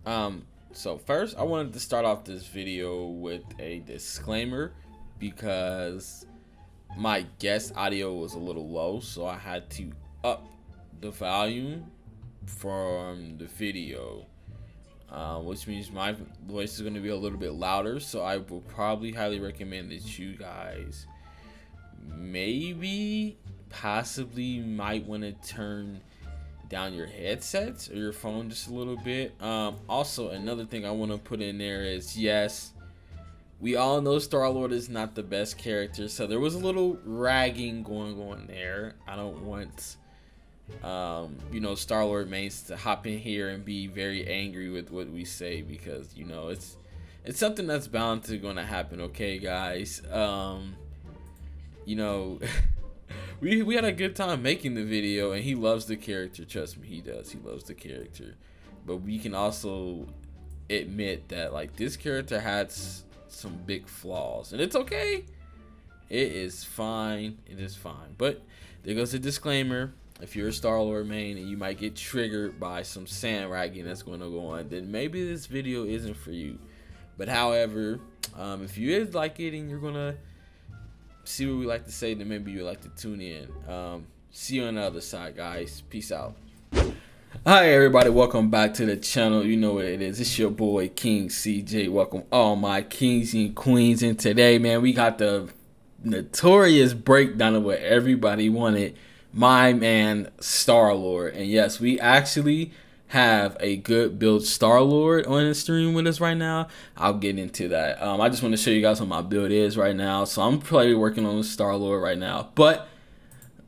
So first I wanted to start off this video with a disclaimer because my guest audio was a little low, so I had to up the volume from the video, which means my voice is going to be a little bit louder. So I will probably highly recommend that you guys possibly might want to turn down your headsets or your phone just a little bit. Also, another thing I want to put in there is, yes, we all know Star-Lord is not the best character, so there was a little ragging going on there. I don't want Star-Lord mains to hop in here and be very angry with what we say, because it's something that's bound to gonna happen. Okay, guys. We had a good time making the video, and he loves the character. Trust me, he does. He loves the character. But we can also admit that, like, this character had some big flaws, and it's okay. It is fine. It is fine. But there goes a disclaimer. If you're a Star-Lord main and you might get triggered by some sand ragging that's going to go on, then maybe this video isn't for you. But however, if you is like it and you're going to see what we like to say, then maybe you like to tune in. See you on the other side, guys. Peace out. Hi everybody, welcome back to the channel. You know what it is. It's your boy King CJ. Welcome all my kings and queens. And today, man, we got the notorious breakdown of what everybody wanted. My man Star-Lord. And yes, we actually have a good build Star-Lord on the stream with us right now. I'll get into that. I just want to show you guys what my build is right now. So I'm probably working on Star-Lord right now, but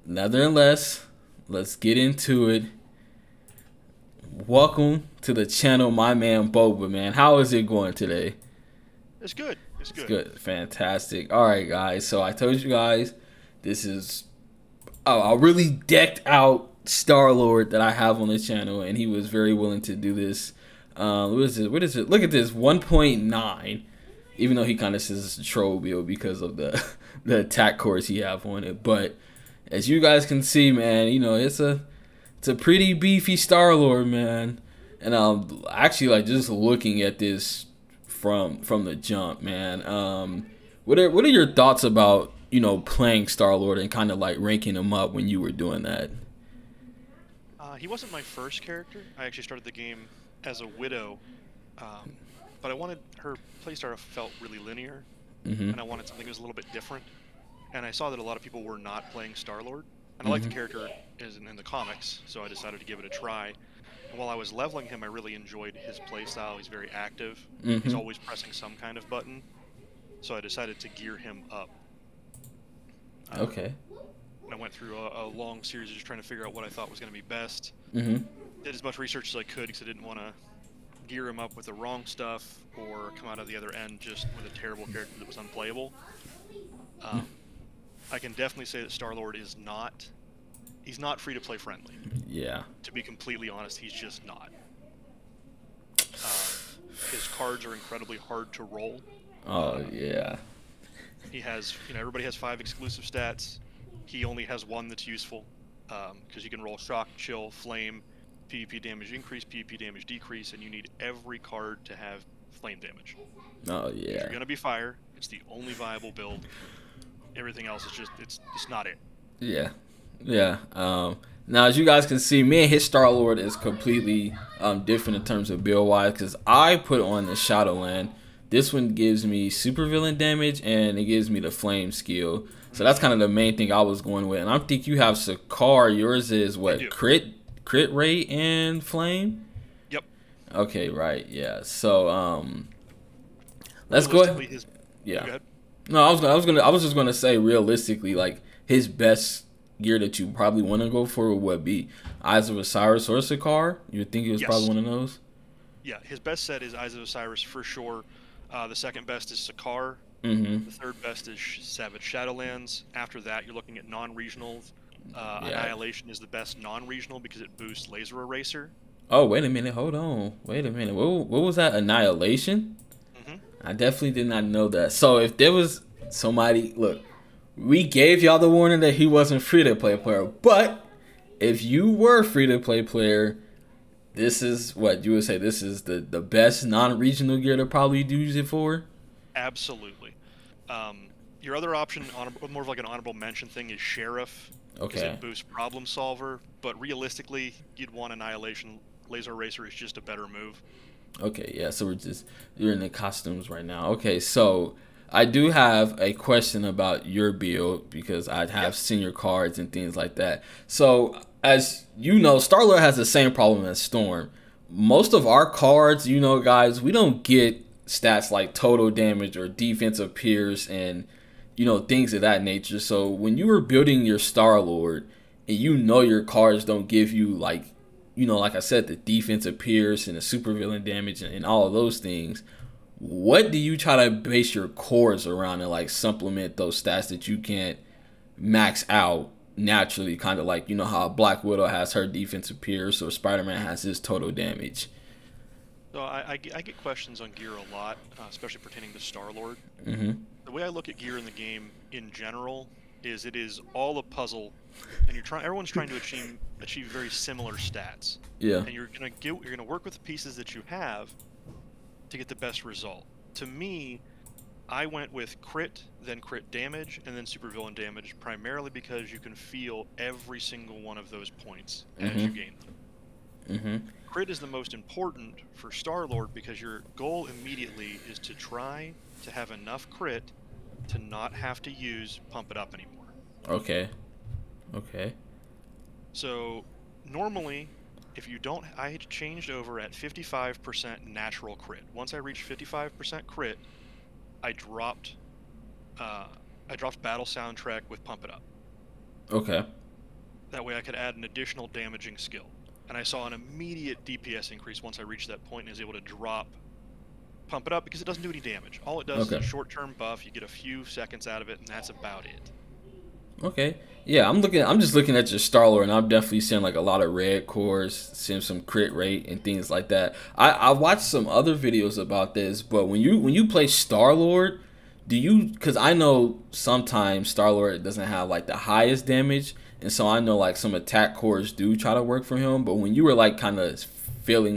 nevertheless, let's get into it. Welcome to the channel, my man Boba. Man, how is it going today? It's good. It's good. It's good. Fantastic. All right, guys, so I told you guys this is a really decked out Star-Lord that I have on the channel, and he was very willing to do this. What is it? Look at this, 1.9. Even though he kind of says it's a troll build because of the attack cores he have on it. But as you guys can see, man, it's a pretty beefy Star-Lord, man. And actually, like, just looking at this from the jump, man. What are your thoughts about playing Star-Lord and kind of like ranking him up when you were doing that? He wasn't my first character. I actually started the game as a Widow, but I wanted her playstyle felt really linear, and I wanted something that was a little bit different. And I saw that a lot of people were not playing Star-Lord, and I like the character in the comics, so I decided to give it a try. And while I was leveling him, I really enjoyed his playstyle. He's very active. He's always pressing some kind of button, so I decided to gear him up. Okay. I went through a long series of just trying to figure out what I thought was going to be best. Did as much research as I could because I didn't want to gear him up with the wrong stuff or come out of the other end just with a terrible character that was unplayable. I can definitely say that Star-Lord is he's not free-to-play friendly. Yeah. To be completely honest, he's just not. His cards are incredibly hard to roll. Oh, yeah. He has, everybody has 5 exclusive stats. He only has 1 that's useful, because you can roll Shock, Chill, Flame, PvP damage increase, PvP damage decrease, and you need every card to have flame damage. Oh, yeah. If you're going to be fire, it's the only viable build. Everything else is it's not it. Yeah. Yeah. Now, as you guys can see, me and his Star-Lord is completely different in terms of build-wise, because I put on the Shadowland. This one gives me super villain damage, and it gives me the flame skill. So that's kind of the main thing I was going with. And I think you have Sakar. Yours is what? Crit rate and flame? Yep. Okay, right. Yeah. So let's go ahead. Yeah. Go ahead. No, I was just gonna say, realistically, like, his best gear that you probably want to go for would be Eyes of Osiris or Sakar. You would think it was probably one of those? Yeah, his best set is Eyes of Osiris for sure. The second best is Sakar. The third best is Savage Shadowlands. After that, you're looking at non-regionals. Annihilation is the best non-regional because it boosts Laser Eraser. Oh, wait a minute. Hold on. Wait a minute. What was that? Annihilation? I definitely did not know that. So if there was somebody... Look, we gave y'all the warning that he wasn't free-to-play player. But if you were free-to-play player, this is what you would say. This is the best non-regional gear to probably use it for. Absolutely. Your other option, more of like an honorable mention thing, is Sheriff. Okay. Because it boosts Problem Solver, but realistically, you'd want Annihilation. Laser Racer is just a better move. Okay, yeah. So you're in the costumes right now. Okay, so I do have a question about your build because I have seen your cards and things like that. So as you know, Star-Lord has the same problem as Storm. Most of our cards, you know, guys, we don't get stats like total damage or defensive pierce and, you know, things of that nature. So when you were building your Star-Lord and you know your cards don't give you, like, you know, like I said, the defensive pierce and the supervillain damage and all of those things, what do you try to base your cores around and like supplement those stats that you can't max out naturally? Kind of like, you know, how Black Widow has her defensive pierce or Spider-Man has his total damage. So I get questions on gear a lot, especially pertaining to Star-Lord. The way I look at gear in the game in general is it is all a puzzle, and everyone's trying to achieve very similar stats. Yeah. And you're gonna work with the pieces that you have to get the best result. To me, I went with crit, then crit damage, and then supervillain damage, primarily because you can feel every single one of those points as you gain them. Crit is the most important for Star-Lord because your goal immediately is to try to have enough crit to not have to use Pump It Up anymore. Okay. Okay. So normally, if you don't, I had changed over at 55% natural crit. Once I reached 55% crit, I dropped battle soundtrack with Pump It Up. Okay. That way I could add an additional damaging skill. And I saw an immediate DPS increase once I reached that point and was able to drop Pump It Up because it doesn't do any damage. All it does is a short-term buff. You get a few seconds out of it, and that's about it. Okay. Yeah, I'm just looking at your Star-Lord, and I'm definitely seeing like a lot of red cores, seeing some crit rate and things like that. I watched some other videos about this, but when you play Star-Lord, because I know sometimes Star-Lord doesn't have like the highest damage, and so I know like some attack cores do try to work for him, but when you were like kind of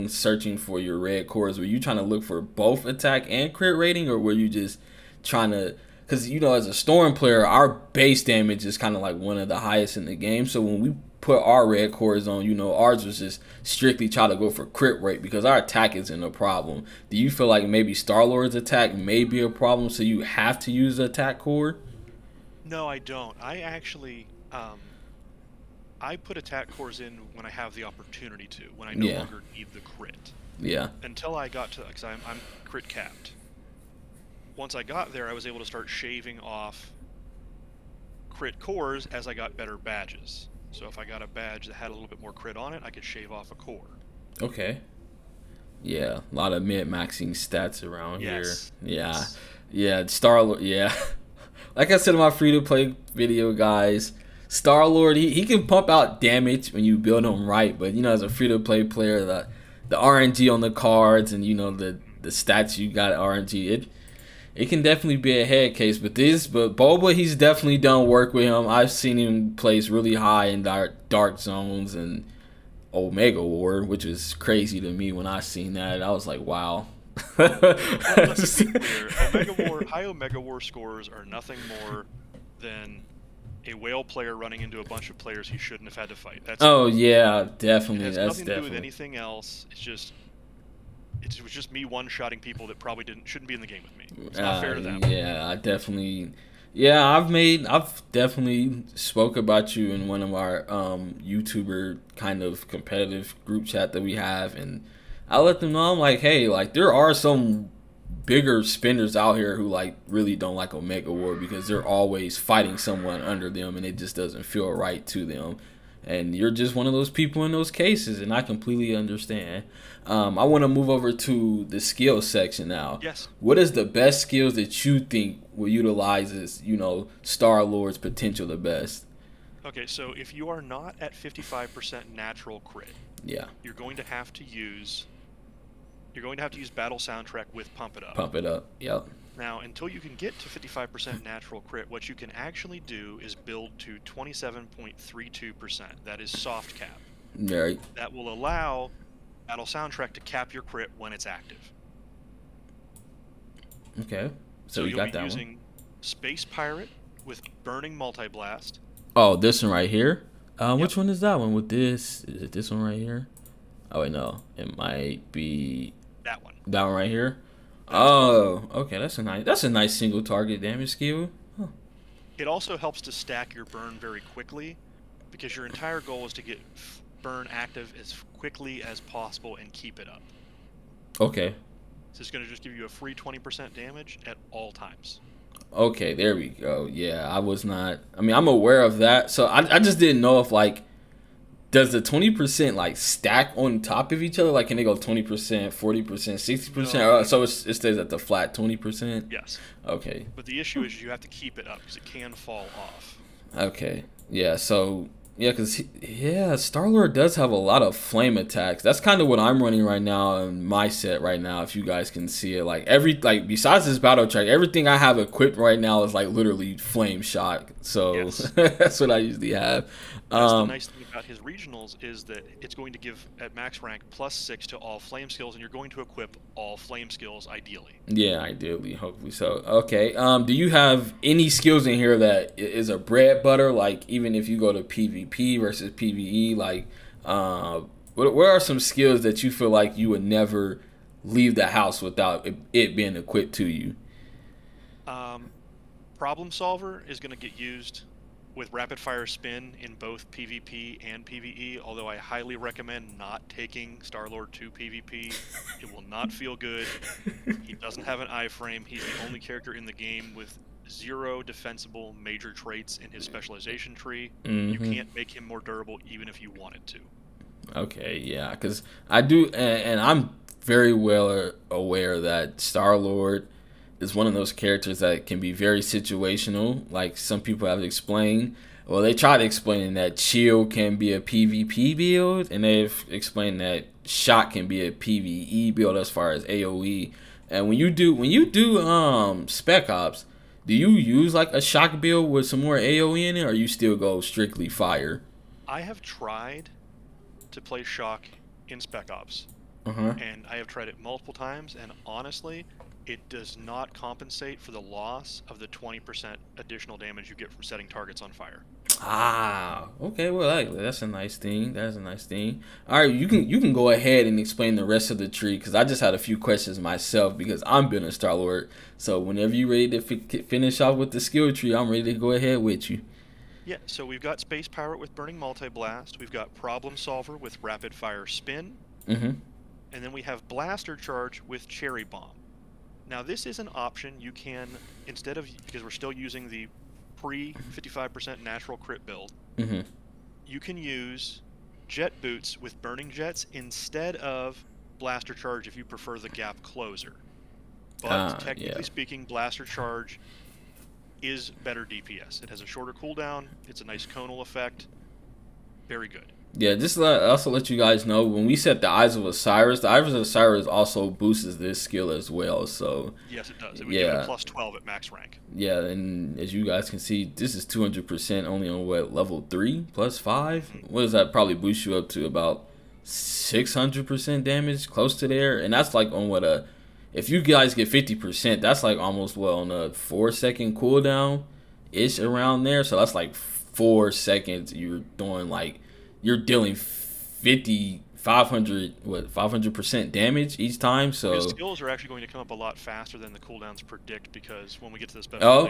searching for your red cores, were you trying to look for both attack and crit rating, or were you just trying to, because, you know, as a Storm player, our base damage is kind of like one of the highest in the game. So when we put our red cores on, you know, ours was just strictly try to go for crit rate because our attack isn't a problem. Do you feel like maybe Star-Lord's attack may be a problem, so you have to use the attack core? No, I don't. I actually, I put attack cores in when I have the opportunity to, when I no longer need the crit. Yeah. Until I got to, because I'm crit capped. Once I got there, I was able to start shaving off crit cores as I got better badges. So if I got a badge that had a little bit more crit on it, I could shave off a core. Okay. Yeah, a lot of mid-maxing stats around here. Yeah. Yeah, Star-Lord, yeah. Like I said in my free-to-play video, guys, Star-Lord, he can pump out damage when you build him right, but, you know, as a free-to-play player, the RNG on the cards and, you know, the stats you got at RNG, it can definitely be a head case. But Boba, he's definitely done work with him. I've seen him place really high in dark zones and Omega War, which is crazy to me when I seen that. I was like, wow. Let's be clear. High Omega War scores are nothing more than a whale player running into a bunch of players he shouldn't have had to fight. Yeah, definitely. It has nothing to do with anything else. It was just me one-shotting people that probably shouldn't be in the game with me. It's not fair to them. Yeah, I've definitely spoke about you in one of our YouTuber kind of competitive group chat that we have, and I let them know, I'm like, hey, like there are some bigger spenders out here who like really don't like Omega War because they're always fighting someone under them and it just doesn't feel right to them. And you're just one of those people in those cases, and I completely understand. I want to move over to the skill section now. Yes. What is the best skills that you think will utilize this, you know, Star-Lord's potential the best? Okay, so if you are not at 55% natural crit, you're going to have to use battle soundtrack with Pump It Up. Pump It Up. Yep. Now, until you can get to 55% natural crit, what you can actually do is build to 27.32%. That is soft cap. Right. That will allow Battle Soundtrack to cap your crit when it's active. Okay. So we you'll got be that using one. Space Pirate with Burning Multi-Blast. Oh, this one right here? Yep. Which one is that one with this? Is it this one right here? Oh, wait, no. It might be... That one. That one right here? Oh, okay. That's a nice single target damage skill. Huh. It also helps to stack your burn very quickly, because your entire goal is to get burn active as quickly as possible and keep it up. Okay. So it's going to just give you a free 20% damage at all times. Okay, there we go. Yeah, I was not... I mean, I'm aware of that. So I just didn't know if, like, does the 20% like stack on top of each other? Like, can they go 20%, 40%, 60%? No. So it stays at the flat 20%? Yes. Okay. But the issue is you have to keep it up because it can fall off. Okay. Yeah, so... Yeah, because, Star-Lord does have a lot of flame attacks. That's kind of what I'm running right now in my set right now, if you guys can see it. Like, besides this battle track, everything I have equipped right now is, like, literally flame shot. So, Yes. that's what I usually have. That's the nice thing about his regionals is that it's going to give, at max rank, +6 to all flame skills, and you're going to equip all flame skills, ideally. Yeah, ideally, hopefully so. Okay, do you have any skills in here that is a bread butter? Like, even if you go to PvP versus PvE, like, what are some skills that you feel like you would never leave the house without it being equipped to you? Problem Solver is going to get used with Rapid Fire Spin in both PvP and PvE, although I highly recommend not taking Star-Lord to PvP. It will not feel good. He doesn't have an iframe. He's the only character in the game with 0 defensible major traits in his specialization tree. You can't make him more durable even if you wanted to. Okay, yeah, because I do, and I'm very well aware that Star-Lord is one of those characters that can be very situational, like some people have explained. Well, they tried explaining that Chill can be a PvP build, and they've explained that Shock can be a PvE build as far as AoE. And when you do Spec Ops, do you use like a Shock build with some more AoE in it, or you still go strictly fire? I have tried to play Shock in Spec Ops, and I have tried it multiple times, and honestly, it does not compensate for the loss of the 20% additional damage you get from setting targets on fire. Ah, okay. Well, that's a nice thing. That's a nice thing. All right, you can go ahead and explain the rest of the tree, because I just had a few questions myself because I'm building Star-Lord. So whenever you're ready to finish off with the skill tree, I'm ready to go ahead with you. Yeah, so we've got Space Pirate with Burning Multi-Blast. We've got Problem Solver with Rapid Fire Spin. And then we have Blaster Charge with Cherry Bomb. Now, this is an option you can, instead of, because we're still using the pre-55% natural crit build, you can use Jet Boots with Burning Jets instead of Blaster Charge if you prefer the Gap Closer. But technically speaking, Blaster Charge is better DPS. It has a shorter cooldown, it's a nice conal effect, very good. Yeah, just also let you guys know, when we set the Eyes of Osiris, the Eyes of Osiris also boosts this skill as well. So yes, it does. It would give it a +12 at max rank. Yeah, and as you guys can see, this is 200% only on what, level 3 +5? What does that probably boost you up to? About 600% damage, close to there. And that's like on what if you guys get 50%, that's like almost on a 4-second cooldown ish around there. So that's like 4 seconds. You're doing like, you're dealing 500% damage each time. So his skills are actually going to come up a lot faster than the cooldowns predict, because when we get to the special. I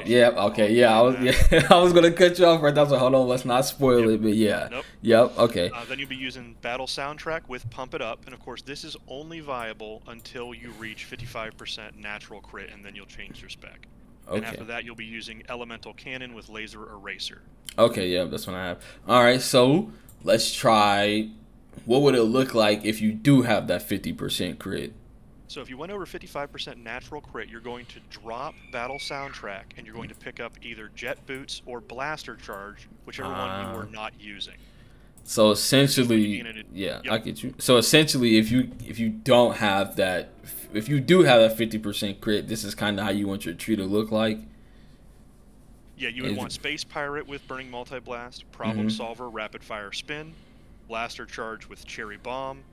was gonna cut you off right there. So hold on, let's not spoil it. But okay. Then you'll be using Battle Soundtrack with Pump It Up, and of course this is only viable until you reach 55% natural crit, and then you'll change your spec. And after that, you'll be using Elemental Cannon with Laser Eraser. Okay, yeah, that's what I have. All right, so let's try. What would it look like if you do have that 50% crit? So if you went over 55% natural crit, you're going to drop Battle Soundtrack, and you're going to pick up either Jet Boots or Blaster Charge, whichever one you were not using. So essentially, I get you. So essentially, if you don't have that, if you do have that 50% crit, this is kind of how you want your tree to look like. Yeah, you would want Space Pirate with Burning Multi-Blast, Problem Solver, Rapid Fire Spin, Blaster Charge with Cherry Bomb,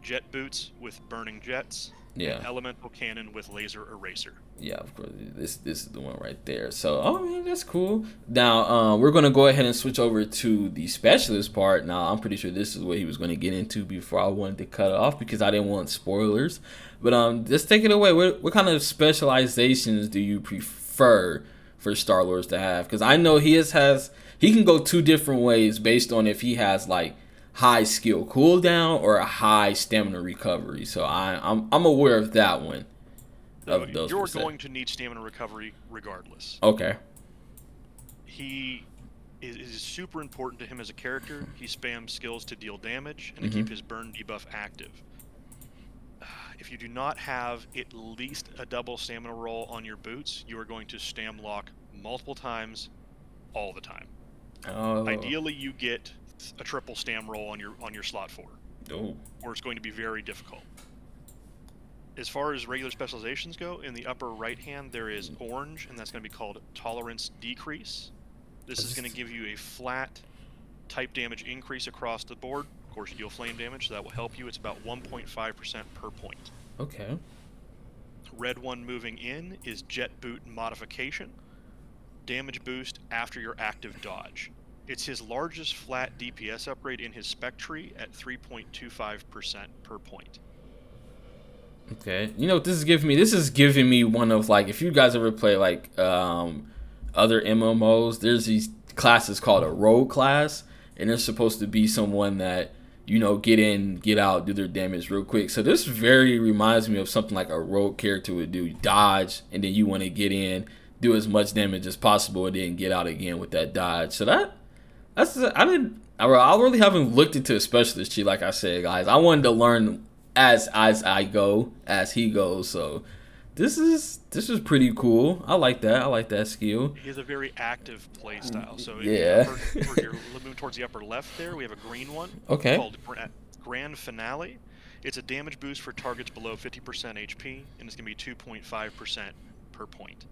jet boots with burning jets. Yeah. And elemental cannon with laser eraser. Yeah, of course. This is the one right there. So, oh man, that's cool. Now, we're gonna go ahead and switch over to the specialist part. Now, I'm pretty sure this is what he was gonna get into before I wanted to cut it off because I didn't want spoilers. But just take it away. What kind of specializations do you prefer for Star-Lord to have? Because I know he can go two different ways based on if he has like high skill cooldown or a high stamina recovery. So I'm aware of that one. You're going to need stamina recovery regardless. Okay. He is super important to him as a character. He spams skills to deal damage and to keep his burn debuff active. If you do not have at least a double stamina roll on your boots, you are going to stam lock multiple times, all the time. Oh. Ideally, you get a triple stam roll on your slot 4, Oh. or it's going to be very difficult. As far as regular specializations go, in the upper right hand there is orange, and that's going to be called Tolerance Decrease. This is going to give you a flat type damage increase across the board. Of course, you deal flame damage, so that will help you. It's about 1.5% per point. Okay. Red one moving in is Jet Boot Modification. Damage boost after your active dodge. It's his largest flat DPS upgrade in his spec tree at 3.25% per point. Okay. You know what this is giving me? This is giving me one of, like, if you guys ever play like other MMOs, there's these classes called a rogue class, and they're supposed to be someone that, you know, get in, get out, do their damage real quick. So this very reminds me of something like a rogue character would do. Dodge, and then you want to get in, do as much damage as possible, and then get out again with that dodge. So I really haven't looked into a specialist tree, like I said, guys. I wanted to learn as I go, as he goes. So this is pretty cool. I like that. I like that skill. He has a very active play style. So yeah. If you're moving towards the upper left there, we have a green one. Okay. Called Grand Finale. It's a damage boost for targets below 50% HP, and it's going to be 2.5% per point.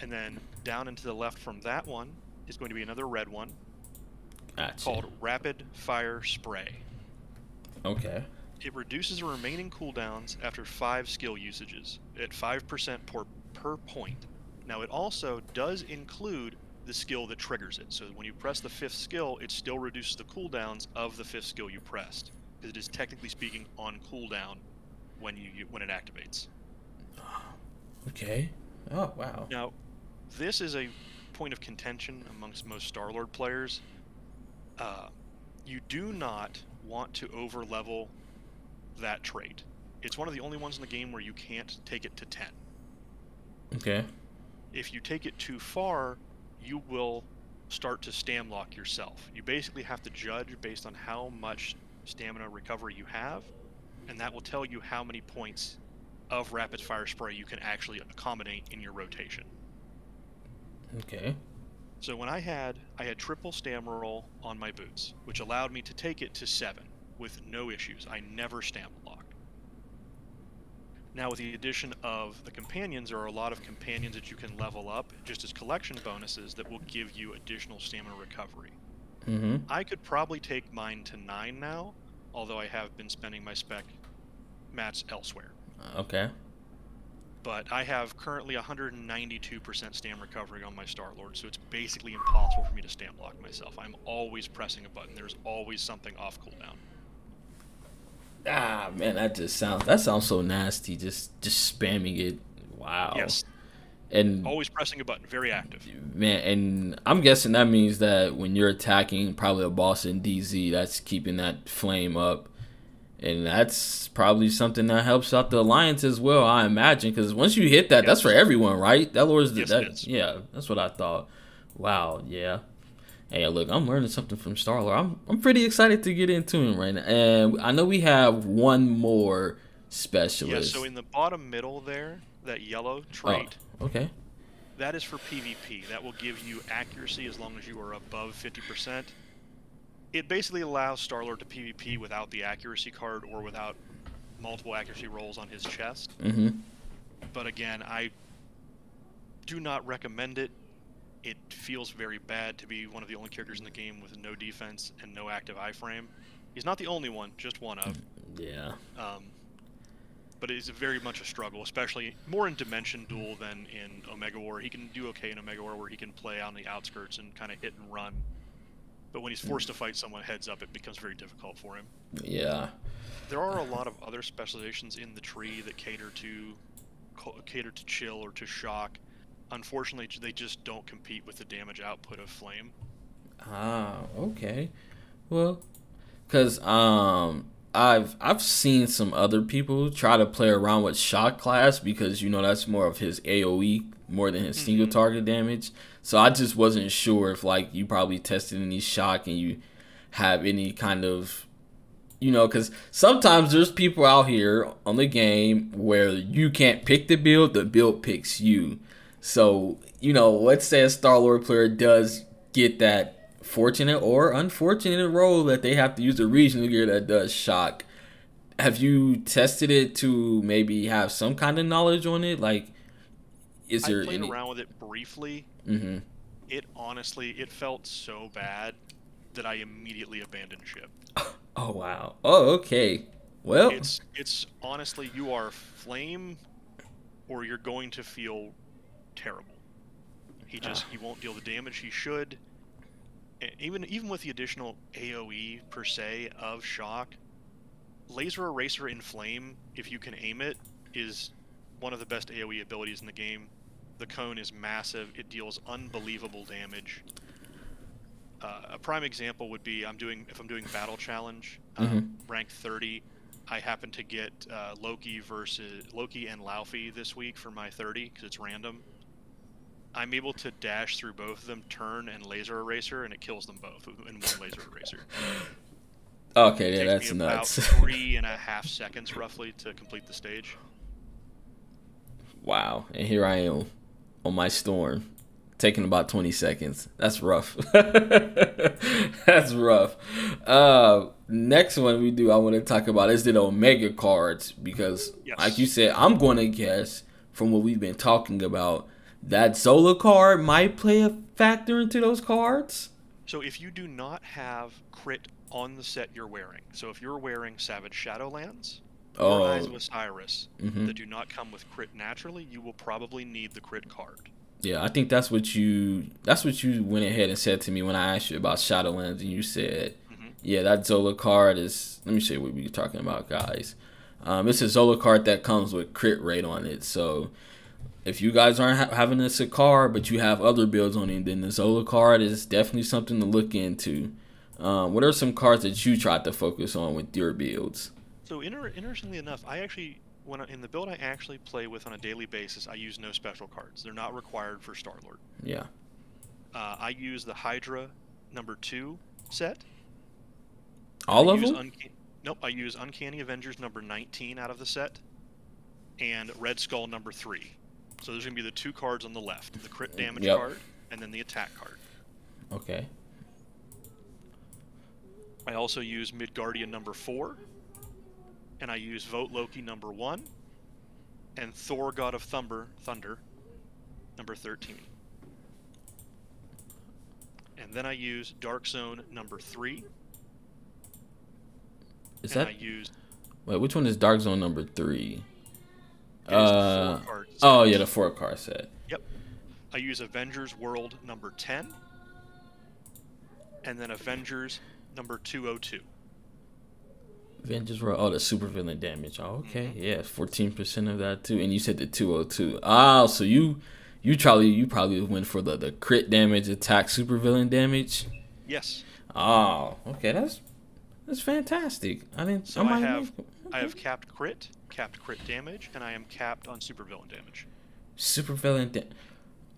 And then down and to the left from that one is going to be another red one. Gotcha. Called Rapid Fire Spray. Okay. It reduces the remaining cooldowns after 5 skill usages at 5% per point. Now it also does include the skill that triggers it. So when you press the 5th skill, it still reduces the cooldowns of the 5th skill you pressed, because it is technically speaking on cooldown when it activates. Okay. Oh wow. Now, this is a point of contention amongst most Star-Lord players. You do not want to over-level that trait. It's one of the only ones in the game where you can't take it to 10. Okay. If you take it too far, you will start to stam lock yourself. You basically have to judge based on how much stamina recovery you have, and that will tell you how many points of rapid fire spray you can actually accommodate in your rotation. Okay. So when I had triple stam roll on my boots, which allowed me to take it to 7 with no issues. I never stam locked. Now with the addition of the companions, there are a lot of companions that you can level up just as collection bonuses that will give you additional stamina recovery. Mm-hmm. I could probably take mine to 9 now, although I have been spending my spec mats elsewhere. Okay. But I have currently 192% stam recovery on my Star-Lord, so it's basically impossible for me to stam lock myself. I'm always pressing a button. There's always something off cooldown. Ah, man, that sounds so nasty. Just spamming it. Wow. Yes. And always pressing a button. Very active. Man, and I'm guessing that means that when you're attacking probably a boss in DZ, that's keeping that flame up. And that's probably something that helps out the alliance as well, I imagine, because once you hit that, that's for everyone, right? That lowers the yeah, that's what I thought. Wow, yeah. Hey, look, I'm learning something from Star-Lord. I'm pretty excited to get into him right now. And I know we have one more specialist. Yeah, so in the bottom middle there, that yellow trait. Oh, okay. That is for PvP. That will give you accuracy as long as you are above 50%. It basically allows Star-Lord to PvP without the accuracy card or without multiple accuracy rolls on his chest. Mm-hmm. But again, I do not recommend it. It feels very bad to be one of the only characters in the game with no defense and no active iframe. He's not the only one, just one of. Yeah. But it's very much a struggle, especially more in Dimension Duel than in Omega War. He can do okay in Omega War where he can play on the outskirts and kind of hit and run. But when he's forced to fight someone heads up, it becomes very difficult for him. Yeah. There are a lot of other specializations in the tree that cater to chill or to shock. Unfortunately, they just don't compete with the damage output of flame. Ah, okay. Well, cause I've seen some other people try to play around with shock class because that's more of his AoE more than his single target damage. So I just wasn't sure if like you probably tested any shock and you have any kind of because sometimes there's people out here on the game where you can't pick the build picks you. So, let's say a Star-Lord player does get that fortunate or unfortunate role that they have to use a regional gear that does shock. Have you tested it to maybe have some kind of knowledge on it? Like, is there I played around with it briefly. Mm-hmm. It felt so bad that I immediately abandoned ship. Oh, wow. Oh, okay. Well, it's honestly, you are flame or you're going to feel terrible. He won't deal the damage he should. Even with the additional AoE per se of shock, Laser Eraser in flame, if you can aim it, is one of the best AoE abilities in the game. The cone is massive. It deals unbelievable damage. A prime example would be if I'm doing battle challenge, rank 30. I happen to get Loki and Laufey this week for my 30 because it's random. I'm able to dash through both of them, turn and laser eraser, and it kills them both in one laser eraser. Okay, yeah, that's nuts. About 3.5 seconds roughly to complete the stage. Wow, and here I am on my storm, taking about 20 seconds. That's rough. That's rough. Next one I want to talk about is the Omega cards because, like you said, I'm going to guess from what we've been talking about that Zola card might play a factor into those cards. So if you do not have crit on the set you're wearing, so if you're wearing Savage Shadowlands or Eyes of Osiris that do not come with crit naturally, you will probably need the crit card. Yeah, I think that's what you went ahead and said to me when I asked you about Shadowlands, and you said, yeah, that Zola card is. Let me show you what we were talking about, guys. It's a Zola card that comes with crit rate on it. So if you guys aren't having a Sakar, but you have other builds on it, then the Zola card is definitely something to look into. What are some cards that you tried to focus on with your builds? So interestingly enough, in the build I actually play with on a daily basis, I use no special cards. They're not required for Star-Lord. Yeah. I use the Hydra #2 set. All of them? Nope, I use Uncanny Avengers #19 out of the set, and Red Skull #3. So there's going to be the two cards on the left, the crit damage card, and then the attack card. Okay. I also use Midgardian #4, and I use Vote Loki #1, and Thor God of Thunder #13. And then I use Dark Zone #3. Wait, which one is Dark Zone #3? The 4-card set. Oh yeah, the 4-card set. Yep. I use Avengers World #10, and then Avengers #202. Avengers World. Oh, the super villain damage. Oh, okay. Yeah, 14% of that too. And you said the 202. Oh, so you probably went for the crit damage, attack, super villain damage. Yes. Oh, okay. That's fantastic. I have capped crit damage, and I am capped on supervillain damage. Supervillain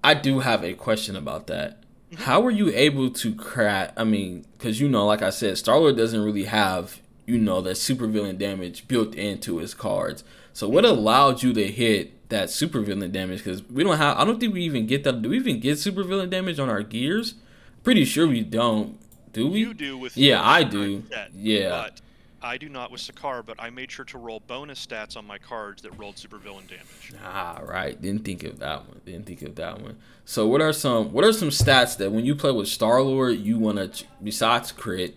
I do have a question about that. How were you able to crack? I mean, because like I said, Star-Lord doesn't really have that supervillain damage built into his cards. So what allowed you to hit that supervillain damage? Because I don't think we even get that. Do we even get supervillain damage on our gears? Pretty sure we don't. Do we? You do with I do. Set, yeah. But I do not with Sakar, but I made sure to roll bonus stats on my cards that rolled supervillain damage. Ah, right. Didn't think of that one. So what are some stats that when you play with Star-Lord you want to, besides crit,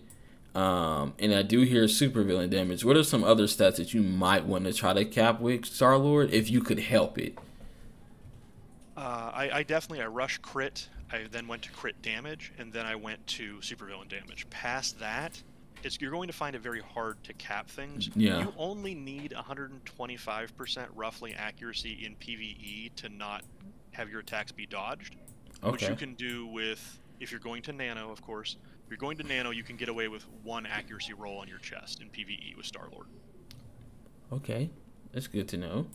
And I do hear supervillain damage. What are some other stats that you might want to try to cap with Star-Lord if you could help it? I definitely rushed crit. I then went to crit damage, and then I went to supervillain damage. Past that, you're going to find it very hard to cap things. Yeah. You only need 125% roughly accuracy in PvE to not have your attacks be dodged, which you can do with, if you're going to nano, of course. If you're going to nano, you can get away with 1 accuracy roll on your chest in PvE with Star-Lord. Okay, that's good to know.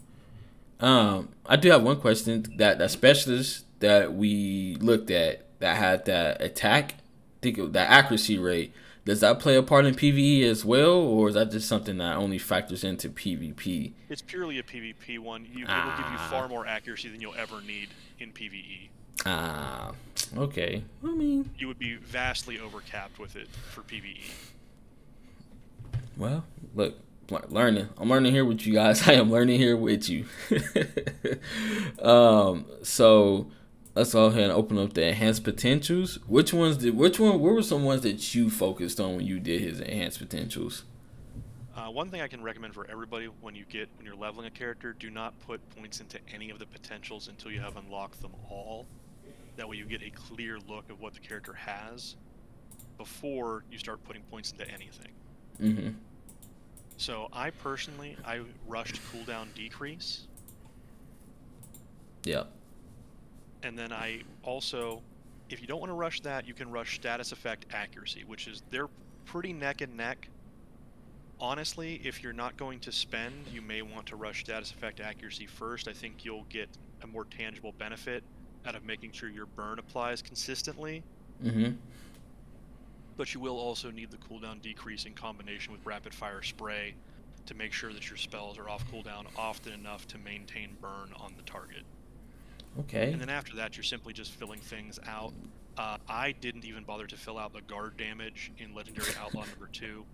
I do have one question. That specialist that we looked at that had that attack, that accuracy rate, does that play a part in PvE as well, or is that just something that only factors into PvP? It's purely a PvP one. It will give you far more accuracy than you'll ever need in PvE. Okay. I mean, you would be vastly overcapped with it for PvE. Well, look. I'm learning here with you guys. I am learning here with you. So let's go ahead and open up the enhanced potentials. What were some ones that you focused on when you did his enhanced potentials? One thing I can recommend for everybody when you're leveling a character, do not put points into any of the potentials until you have unlocked them all. That way you get a clear look of what the character has before you start putting points into anything. Mm-hmm. So I rushed cooldown decrease. Yeah. And then I also, if you don't want to rush that, you can rush status effect accuracy, which is, they're pretty neck and neck. Honestly, if you're not going to spend, you may want to rush status effect accuracy first. I think you'll get a more tangible benefit out of making sure your burn applies consistently. Mm-hmm. But you will also need the cooldown decrease in combination with rapid fire spray to make sure that your spells are off cooldown often enough to maintain burn on the target. Okay. And then after that, you're simply just filling things out. I didn't even bother to fill out the guard damage in Legendary Outlaw number 2.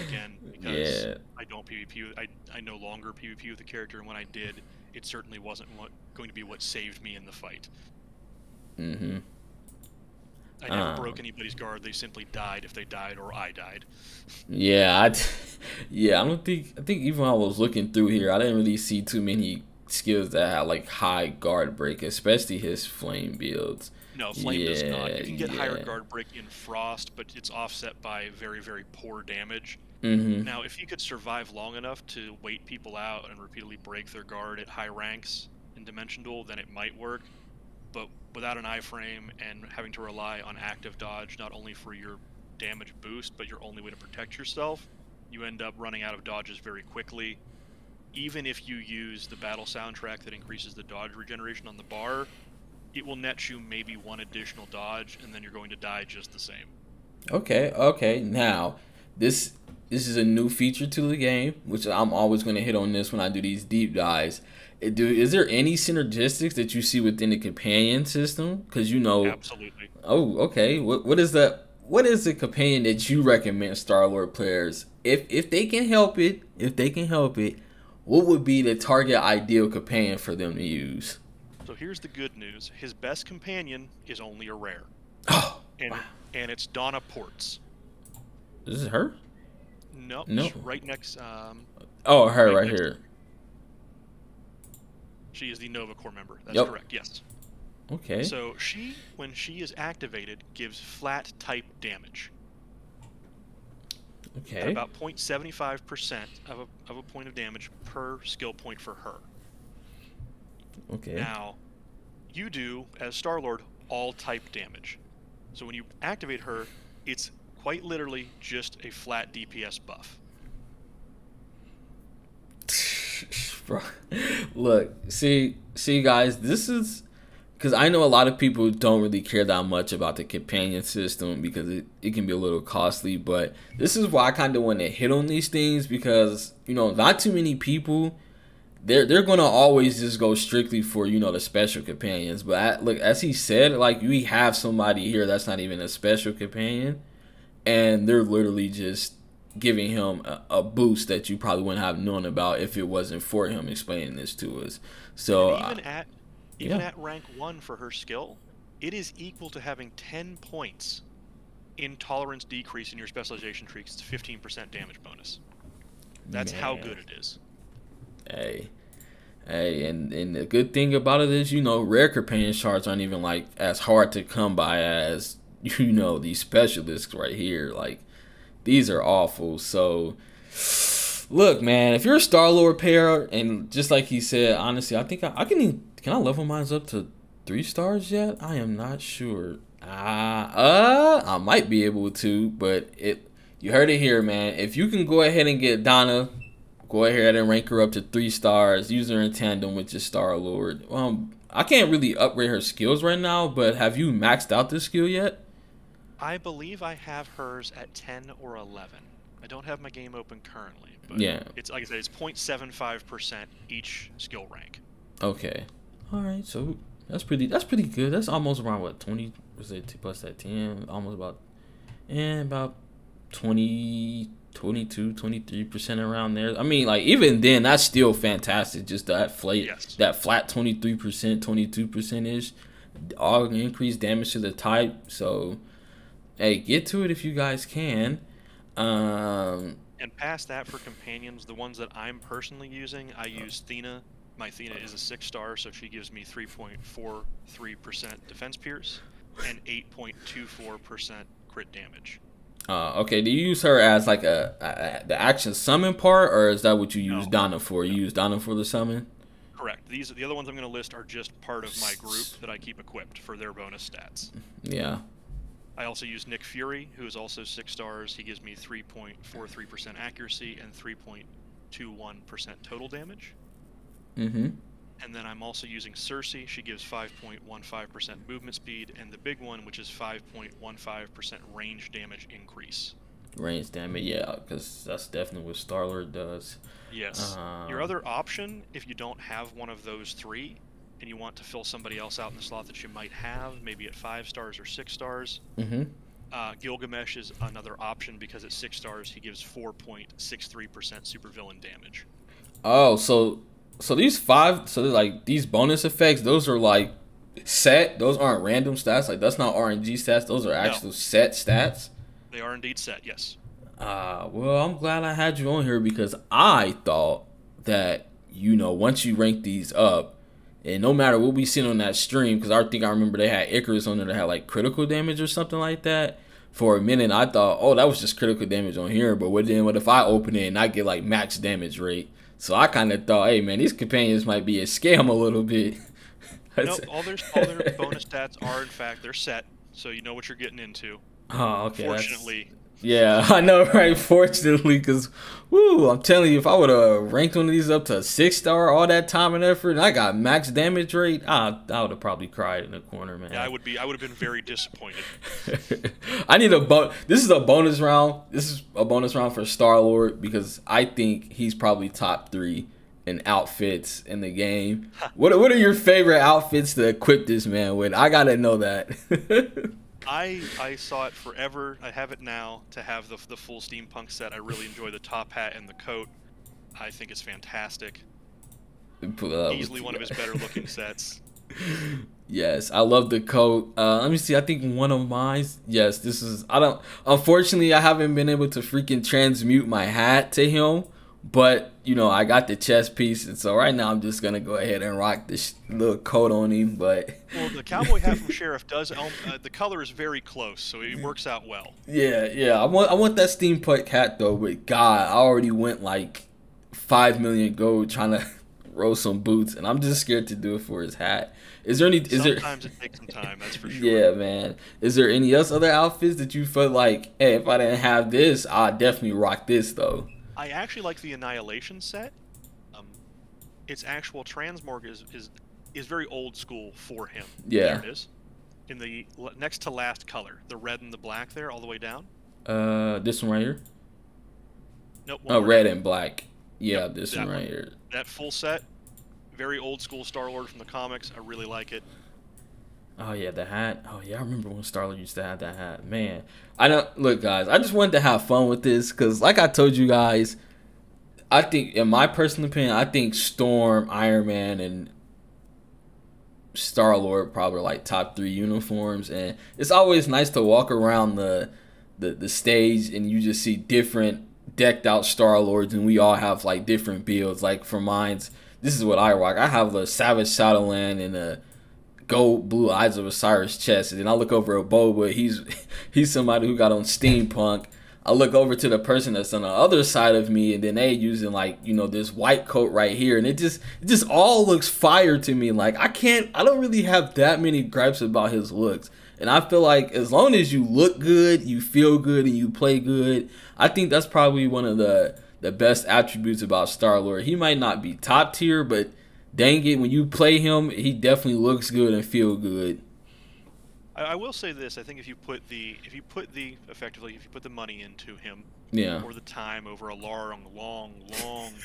Again, because I don't PvP. I no longer PvP with the character, and when I did, it certainly wasn't going to be what saved me in the fight. Mm-hmm. I never broke anybody's guard. They simply died if they died or I died. Yeah, I think even when I was looking through here, I didn't really see too many skills that had like high guard break, especially his flame builds. No, flame does not. You can get higher guard break in Frost, but it's offset by very, very poor damage. Mm-hmm. Now, if you could survive long enough to wait people out and repeatedly break their guard at high ranks in Dimension Duel, then it might work. But without an iframe and having to rely on active dodge, not only for your damage boost, but your only way to protect yourself, you end up running out of dodges very quickly. Even if you use the battle soundtrack that increases the dodge regeneration on the bar, it will net you maybe 1 additional dodge, and then you're going to die just the same. Okay. Now, this is a new feature to the game, which I'm always going to hit on this when I do these deep dives. Is there any synergistics that you see within the companion system? Because Absolutely. Oh, okay. What is the companion that you recommend Star-Lord players, if they can help it? What would be the target ideal companion for them to use? So here's the good news: his best companion is only a rare. Oh, and it's Donna Ports. Is it her? No. Right next. Her right here. She is the Nova Corps member. That's correct. Yes. Okay. So when she is activated, gives flat type damage. Okay. At about 0.75% of a point of damage per skill point for her. Okay. Now, you do, as Star-Lord, all type damage. So when you activate her, it's quite literally just a flat DPS buff. Bro, look, see guys, this is because I know a lot of people don't really care that much about the companion system because it can be a little costly, but this is why I kind of want to hit on these things because, not too many people, they're going to always just go strictly for, the special companions. But look, as he said, like, we have somebody here that's not even a special companion, and they're literally just giving him a boost that you probably wouldn't have known about if it wasn't for him explaining this to us. So even at rank 1 for her skill, it is equal to having 10 points intolerance decrease in your specialization tree. It's 15% damage bonus. That's how good it is. Hey, and the good thing about it is, you know, rare companion shards aren't even like as hard to come by as, you know, these specialists right here. Like, these are awful. So, look, man, if you're a Star-Lord pair, and just like he said, honestly, I think I can I level mine up to 3 stars yet? I am not sure. I might be able to, but you heard it here, man. If you can go ahead and get Donna, go ahead and rank her up to 3 stars. Use her in tandem with your Star-Lord. I can't really upgrade her skills right now, but have you maxed out this skill yet? I believe I have hers at 10 or 11. I don't have my game open currently, but yeah, it's like I said, it's 0.75% each skill rank. Okay, all right, so that's pretty good. That's almost around what, 20? Was it plus that 10? Almost about 20, 22, 23% around there. I mean, like, even then, that's still fantastic. Just that flat 23%, 22% ish, all increased damage to the type. So, hey, get to it if you guys can. And past that, for companions, the ones that I'm personally using, I use Thena. My Thena is a 6-star, so she gives me 3.43% defense pierce and 8.24% crit damage. Okay, do you use her as like the action summon part, or is that what you use Donna for? You use Donna for the summon? Correct. The other ones I'm going to list are just part of my group that I keep equipped for their bonus stats. Yeah. I also use Nick Fury, who is also 6 stars. He gives me 3.43% accuracy and 3.21% total damage. Mm-hmm. And then I'm also using Cersei. She gives 5.15% movement speed, and the big one, which is 5.15% range damage increase. Range damage, yeah, because that's definitely what Star-Lord does. Yes. Your other option, if you don't have one of those 3, and you want to fill somebody else out in the slot that you might have, maybe at 5 stars or 6 stars, Gilgamesh is another option because at 6 stars he gives 4.63% supervillain damage. Oh, so these these bonus effects, those are like set. Those aren't random stats. Like, that's not RNG stats. Those are actual set stats. They are indeed set, yes. Well, I'm glad I had you on here because I thought that, you know, once you rank these up, and no matter what we seen on that stream, because I remember they had Icarus on there that had like critical damage or something like that. For a minute, I thought, oh, that was just critical damage on here. But what if I open it and I get like max damage rate? So I kind of thought, hey man, these companions might be a scam a little bit. Nope, all their bonus stats are in fact they're set, so you know what you're getting into. Oh, okay. Fortunately. Yeah, I know, right? Fortunately, because, I'm telling you, if I would have ranked one of these up to a 6-star all that time and effort, and I got max damage rate, I would have probably cried in the corner, man. Yeah, I would have been very disappointed. I need This is a bonus round. This is a bonus round for Star-Lord because I think he's probably top 3 in outfits in the game. What are your favorite outfits to equip this man with? I gotta know that. I saw it forever. I have it now to have the full steampunk set. I really enjoy the top hat and the coat. I think it's fantastic. Easily one of his better looking sets. Yes, I love the coat. Let me see. I think one of mine. Yes, this is. Unfortunately, I haven't been able to freaking transmute my hat to him. But, you know, I got the chest piece, and so right now I'm just going to go ahead and rock this little coat on him. But well, the cowboy hat from Sheriff does, the color is very close, so it works out well. Yeah. I want that steampunk hat, though, but God, I already went like 5 million gold trying to roll some boots, and I'm just scared to do it for his hat. Sometimes it takes some time, that's for sure. Yeah, man. Is there any other outfits that you felt like, hey, if I didn't have this, I'd definitely rock this, though? I actually like the Annihilation set. Its actual transmorg is very old school for him. Yeah. There it is. In the next to last color, the red and the black there, all the way down. This one right here? Nope. Red and black. Yeah, yep, this one right here. That full set, very old school Star-Lord from the comics. I really like it. Oh yeah, the hat. Oh yeah, I remember when Star-Lord used to have that hat. Man, look, guys. I just wanted to have fun with this because, like I told you guys, I think, in my personal opinion, I think Storm, Iron Man, Star-Lord probably like top 3 uniforms, and it's always nice to walk around the stage and you just see different decked out Star-Lords, and we all have like different builds. Like for mine's, this is what I rock. I have the Savage Shadowland and a gold blue Eyes of Osiris chest, and then I look over at Boba. He's somebody who got on steampunk. I look over to the person that's on the other side of me, and then they using like, you know, this white coat right here, and it just all looks fire to me. Like I don't really have that many gripes about his looks, and I feel like as long as you look good, you feel good, and you play good, I think that's probably one of the best attributes about Star-Lord. He might not be top tier, but dang it, when you play him, he definitely looks good and feel good. I will say this: I think if you put the money into him, yeah, or the time over a long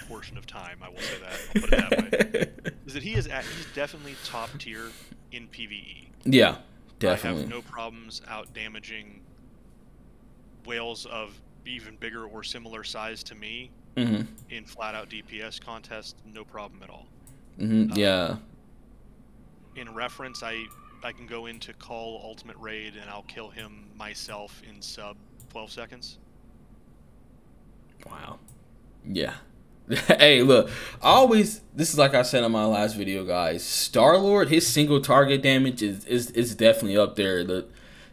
portion of time, I will say that. I'll put it that way. Is that he's definitely top tier in PvE. Yeah, definitely. I have no problems out damaging whales of even bigger or similar size to me in flat out DPS contests. No problem at all. Yeah. In reference, I can go into Call Ultimate Raid and I'll kill him myself in sub 12 seconds. Wow. Yeah. Hey, look, this is like I said in my last video, guys. Star-Lord, his single target damage is definitely up there.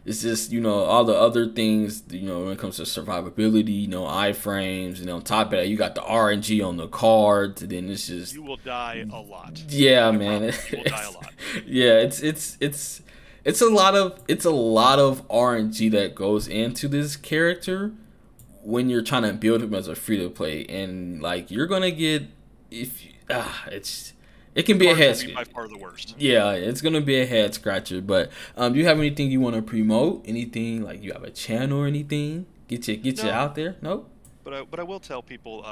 It's just, you know, all the other things, you know, when it comes to survivability, you know, iframes, and on top of that, you got the RNG on the cards, and then it's just... You will die a lot. Yeah, man. You will die a lot. Yeah, it's a lot of RNG that goes into this character when you're trying to build him as a free-to-play, and, like, you're gonna get... It can be a head scratcher. By far the worst. Yeah, it's gonna be a head scratcher. But do you have anything you want to promote? Anything like you have a channel or anything? Get you out there? Nope. But I will tell people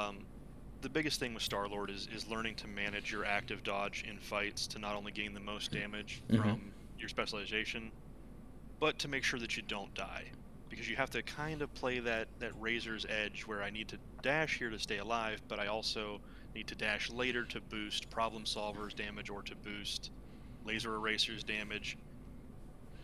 the biggest thing with Star-Lord is learning to manage your active dodge in fights to not only gain the most damage from your specialization, but to make sure that you don't die. Because you have to kind of play that razor's edge where I need to dash here to stay alive, but I also need to dash later to boost Problem Solver's damage or to boost Laser Eraser's damage.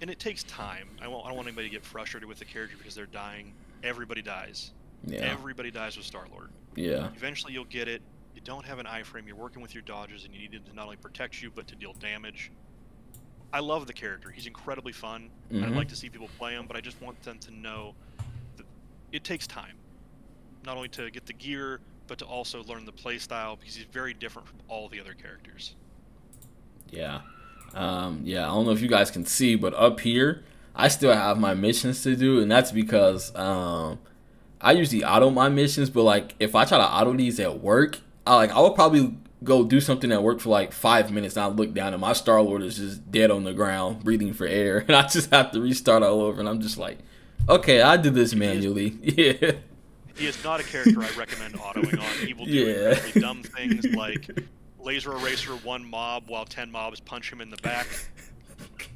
And it takes time. I don't want anybody to get frustrated with the character because they're dying. Everybody dies. Yeah. Everybody dies with Star-Lord. Yeah. Eventually you'll get it. You don't have an iframe. You're working with your dodges, and you need it to not only protect you, but to deal damage. I love the character. He's incredibly fun. I'd like to see people play him, but I just want them to know that it takes time. Not only to get the gear, but to also learn the play style, because he's very different from all the other characters. Yeah. Yeah, I don't know if you guys can see, but up here, I still have my missions to do, and that's because I usually auto my missions, but like if I try to auto these at work, I would probably go do something at work for like 5 minutes, and I look down and my Star-Lord is just dead on the ground, breathing for air, and I just have to restart all over, and I'm just like, okay, I did this manually. Yeah. He is not a character I recommend autoing on. He will do incredibly dumb things like laser eraser one mob while 10 mobs punch him in the back.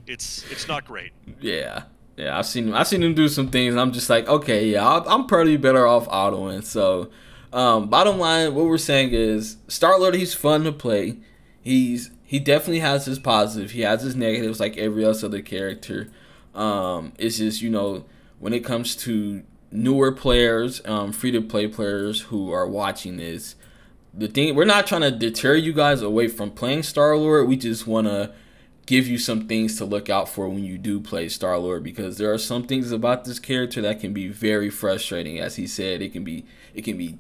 It's not great. Yeah. Yeah, I've seen him do some things, and I'm just like, okay, yeah, I'm probably better off autoing. So, bottom line, what we're saying is, Star-Lord, he's fun to play. He definitely has his positive. He has his negatives like every other character. It's just, you know, when it comes to newer players, free-to-play players who are watching this, we're not trying to deter you guys away from playing Star-Lord. We just want to give you some things to look out for when you do play Star-Lord, because there are some things about this character that can be very frustrating. As he said, it can be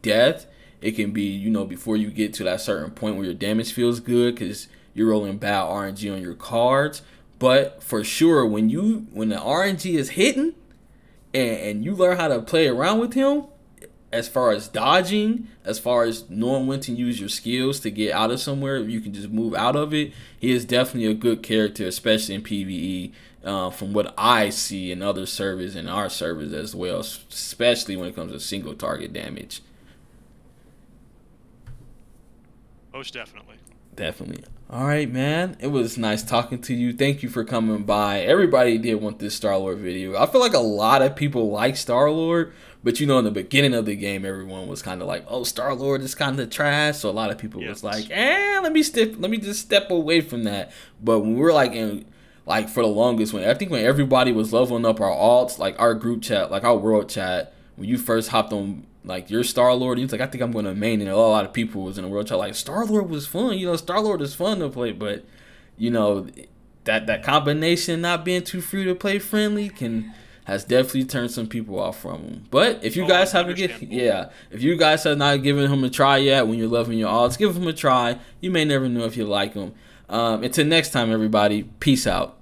death. It can be, you know, before you get to that certain point where your damage feels good because you're rolling bad RNG on your cards. But for sure, when the RNG is hitting and you learn how to play around with him, as far as dodging, as far as knowing when to use your skills to get out of somewhere, you can just move out of it. He is definitely a good character, especially in PvE, from what I see in other servers and our servers as well, especially when it comes to single target damage. Most definitely. Definitely. All right, man. It was nice talking to you. Thank you for coming by. Everybody did want this Star-Lord video. I feel like a lot of people like Star-Lord, but in the beginning of the game, everyone was kind of like, "Oh, Star-Lord is kind of trash." So a lot of people was like, let me just step away from that. But when we were for the longest, when everybody was leveling up our alts, like our group chat, like our world chat, when you first hopped on like your Star-Lord, he was like, I think I'm going to main, and a lot of people was in the world chat like, Star-Lord was fun, Star-Lord is fun to play, but that combination not being too free to play friendly has definitely turned some people off from him. But if you guys haven't if you guys have not given him a try yet, when you're loving your alts, give him a try. You may never know if you like him. Until next time, everybody, peace out.